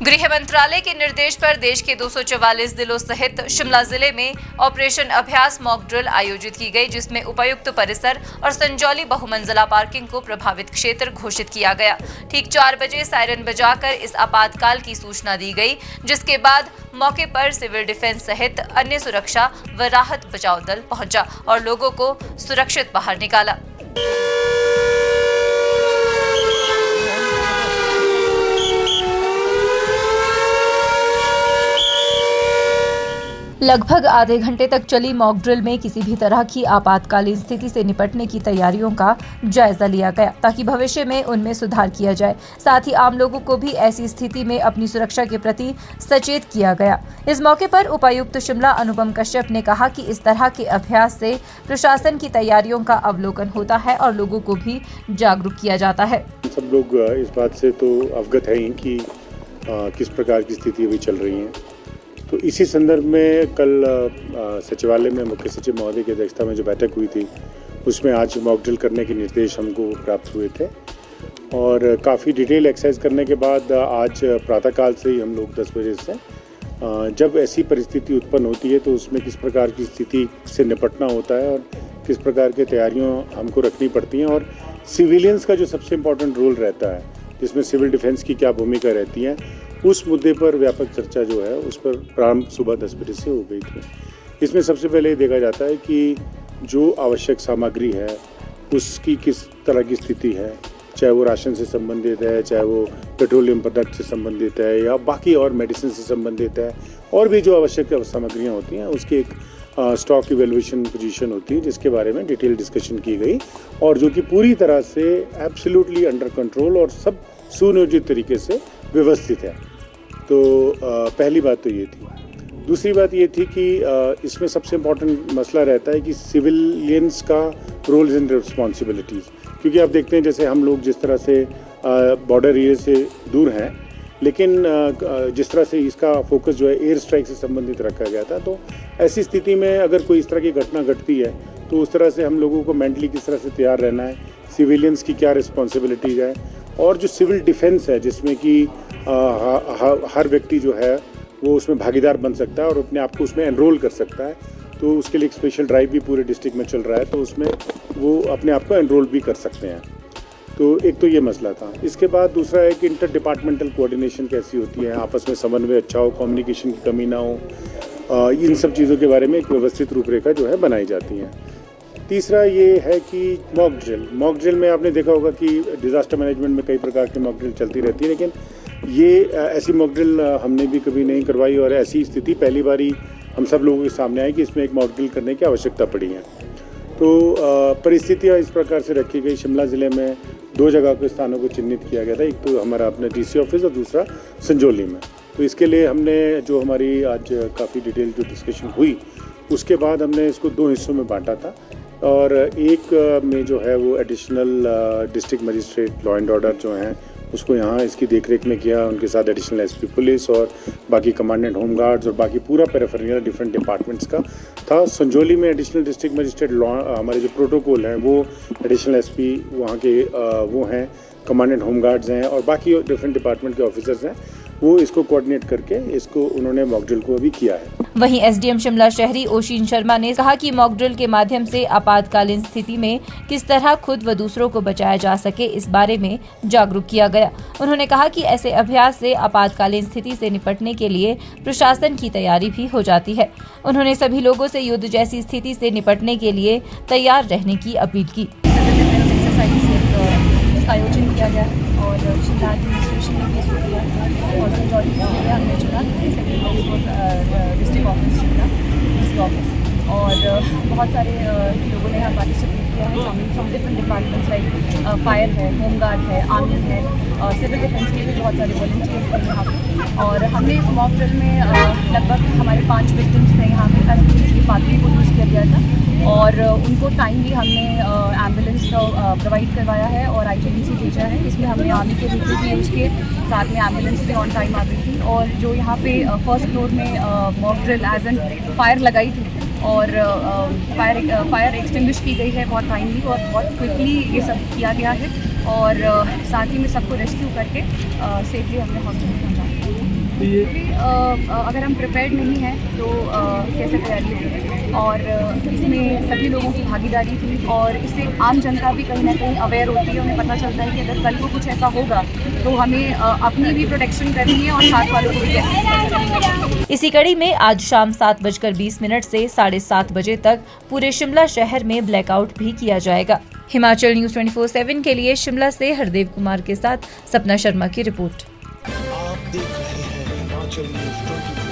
गृह मंत्रालय के निर्देश पर देश के 244 जिलों सहित शिमला जिले में ऑपरेशन अभ्यास मॉक ड्रिल आयोजित की गई, जिसमें उपायुक्त परिसर और संजौली बहुमंजिला पार्किंग को प्रभावित क्षेत्र घोषित किया गया। ठीक 4 बजे सायरन बजाकर इस आपातकाल की सूचना दी गई, जिसके बाद मौके पर सिविल डिफेंस सहित अन्य सुरक्षा व राहत बचाव दल पहुंचा और लोगों को सुरक्षित बाहर निकाला। लगभग आधे घंटे तक चली मॉक ड्रिल में किसी भी तरह की आपातकालीन स्थिति से निपटने की तैयारियों का जायजा लिया गया, ताकि भविष्य में उनमें सुधार किया जाए। साथ ही आम लोगों को भी ऐसी स्थिति में अपनी सुरक्षा के प्रति सचेत किया गया। इस मौके पर उपायुक्त शिमला अनुपम कश्यप ने कहा कि इस तरह के अभ्यास से प्रशासन की तैयारियों का अवलोकन होता है और लोगों को भी जागरूक किया जाता है। सब लोग इस बात से तो अवगत हैं कि किस प्रकार की स्थिति अभी चल रही है। तो इसी संदर्भ में कल सचिवालय में मुख्य सचिव महोदय की अध्यक्षता में जो बैठक हुई थी, उसमें आज मॉक ड्रिल करने के निर्देश हमको प्राप्त हुए थे और काफ़ी डिटेल एक्सरसाइज करने के बाद आज प्रातःकाल से ही हम लोग 10 बजे से जब ऐसी परिस्थिति उत्पन्न होती है तो उसमें किस प्रकार की स्थिति से निपटना होता है और किस प्रकार की तैयारियाँ हमको रखनी पड़ती हैं और सिविलियंस का जो सबसे इम्पोर्टेंट रोल रहता है, जिसमें सिविल डिफेंस की क्या भूमिका रहती है, उस मुद्दे पर व्यापक चर्चा जो है उस पर प्रारंभ सुबह 10 बजे से हो गई थी। इसमें सबसे पहले ये देखा जाता है कि जो आवश्यक सामग्री है उसकी किस तरह की स्थिति है, चाहे वो राशन से संबंधित है, चाहे वो पेट्रोलियम प्रोडक्ट से संबंधित है या बाकी और मेडिसिन से संबंधित है, और भी जो आवश्यक सामग्रियाँ होती हैं उसकी एक स्टॉक इवेल्युएशन पोजीशन होती है, जिसके बारे में डिटेल डिस्कशन की गई और जो कि पूरी तरह से एब्सोल्युटली अंडर कंट्रोल और सब सुनियोजित तरीके से व्यवस्थित है। तो पहली बात तो ये थी। दूसरी बात ये थी कि इसमें सबसे इम्पोर्टेंट मसला रहता है कि सिविलियंस का रोल्स एंड रिस्पॉन्सिबिलिटीज़, क्योंकि आप देखते हैं जैसे हम लोग जिस तरह से बॉर्डर एरिया से दूर हैं, लेकिन जिस तरह से इसका फोकस जो है एयर स्ट्राइक से संबंधित रखा गया था, तो ऐसी स्थिति में अगर कोई इस तरह की घटना घटती है तो उस तरह से हम लोगों को मेंटली किस तरह से तैयार रहना है, सिविलियंस की क्या रिस्पॉन्सिबिलिटीज़ है और जो सिविल डिफेंस है जिसमें कि हर व्यक्ति जो है वो उसमें भागीदार बन सकता है और अपने आप को उसमें एनरोल कर सकता है। तो उसके लिए एक स्पेशल ड्राइव भी पूरे डिस्ट्रिक्ट में चल रहा है, तो उसमें वो अपने आप को एनरोल भी कर सकते हैं। तो एक तो ये मसला था। इसके बाद दूसरा है कि इंटर डिपार्टमेंटल कोऑर्डिनेशन कैसी होती है, आपस में समन्वय अच्छा हो, कम्युनिकेशन की कमी ना हो, इन सब चीज़ों के बारे में एक व्यवस्थित रूपरेखा जो है बनाई जाती है। तीसरा ये है कि मॉक ड्रिल में आपने देखा होगा कि डिज़ास्टर मैनेजमेंट में कई प्रकार की मॉक ड्रिल चलती रहती है, लेकिन ये ऐसी मॉक ड्रिल हमने भी कभी नहीं करवाई और ऐसी स्थिति पहली बारी हम सब लोगों के सामने आई कि इसमें एक मॉक ड्रिल करने की आवश्यकता पड़ी है। तो परिस्थितियाँ इस प्रकार से रखी गई। शिमला ज़िले में 2 जगह के स्थानों को चिन्हित किया गया था, एक तो हमारा अपना डीसी ऑफिस और दूसरा संजौली में। तो इसके लिए हमने जो हमारी आज काफ़ी डिटेल जो डिस्कशन हुई, उसके बाद हमने इसको 2 हिस्सों में बांटा था और एक में जो है वो additional district magistrate law and order जो हैं उसको यहाँ इसकी देखरेख में किया, उनके साथ एडिशनल एसपी पुलिस और बाकी कमांडेंट होम गार्ड्स और बाकी पूरा पेरिफेरल डिफरेंट डिपार्टमेंट्स का था। संजौली में एडिशनल डिस्ट्रिक्ट मजिस्ट्रेट लॉ हमारे जो प्रोटोकॉल हैं वो एडिशनल एसपी वहाँ के वो हैं, कमांडेंट होम गार्ड्स हैं और बाकी डिफरेंट डिपार्टमेंट के ऑफिसर्स हैं, वो इसको कोऑर्डिनेट करके इसको उन्होंने मॉक ड्रिल को अभी किया है। वहीं एसडीएम शिमला शहरी ओशीन शर्मा ने कहा कि मॉक ड्रिल के माध्यम से आपातकालीन स्थिति में किस तरह खुद व दूसरों को बचाया जा सके, इस बारे में जागरूक किया गया। उन्होंने कहा कि ऐसे अभ्यास से आपातकालीन स्थिति से निपटने के लिए प्रशासन की तैयारी भी हो जाती है। उन्होंने सभी लोगों से युद्ध जैसी स्थिति से निपटने के लिए तैयार रहने की अपील की। आयोजन किया गया और शिमला एडमिनिस्ट्रेशन ने भी इसको किया और संजौली के लिए हमने चुना district office Shimla district office और बहुत सारे लोगों ने यहाँ पार्टिसिपेट किया है from different departments like fire है, होम गार्ड है, आर्मी है, सिविल डिफेंस के भी बहुत सारे वॉलंटियर्स हैं यहाँ पे। और हमने इस मॉक ड्रिल में लगभग हमारे 5 विक्टिम्स थे यहाँ पे, जिनकी पार्टी को यूज़ किया गया था और उनको टाइमली हमने एम्बुलेंस का प्रोवाइड करवाया है और ITBC भेजा है। इसमें हमने आर्मी के व्हीकल भी यूज़ किए, साथ में एम्बुलेंस भी ऑन टाइम आ गई थी और जो यहाँ पे फर्स्ट फ्लोर में mock drill as an fire लगाई थी और फायर एक्सटिंग्विश की गई है बहुत टाइमली और बहुत क्विकली ये सब किया गया है और साथ ही में सबको रेस्क्यू करके सेफली हमने हॉस्पिटल पहुँचा। अगर हम प्रिपेयर्ड नहीं हैं तो कैसे तैयारी होगी, और इसमें सभी लोगों की भागीदारी थी, और इससे आम जनता भी कहीं ना कहीं अवेयर होती है। उन्हें पता चलता है कि अगर कल को कुछ ऐसा होगा तो हमें अपनी भी प्रोटेक्शन करनी है और साथ वालों को भी कैसे करनी है। इसी कड़ी में आज शाम 7:20 से 7:30 बजे तक पूरे शिमला शहर में ब्लैकआउट भी किया जाएगा। हिमाचल न्यूज़ 24/7 के लिए शिमला से हरदेव कुमार के साथ सपना शर्मा की रिपोर्ट। आप देख रहे हैं हिमाचल न्यूज़ 24।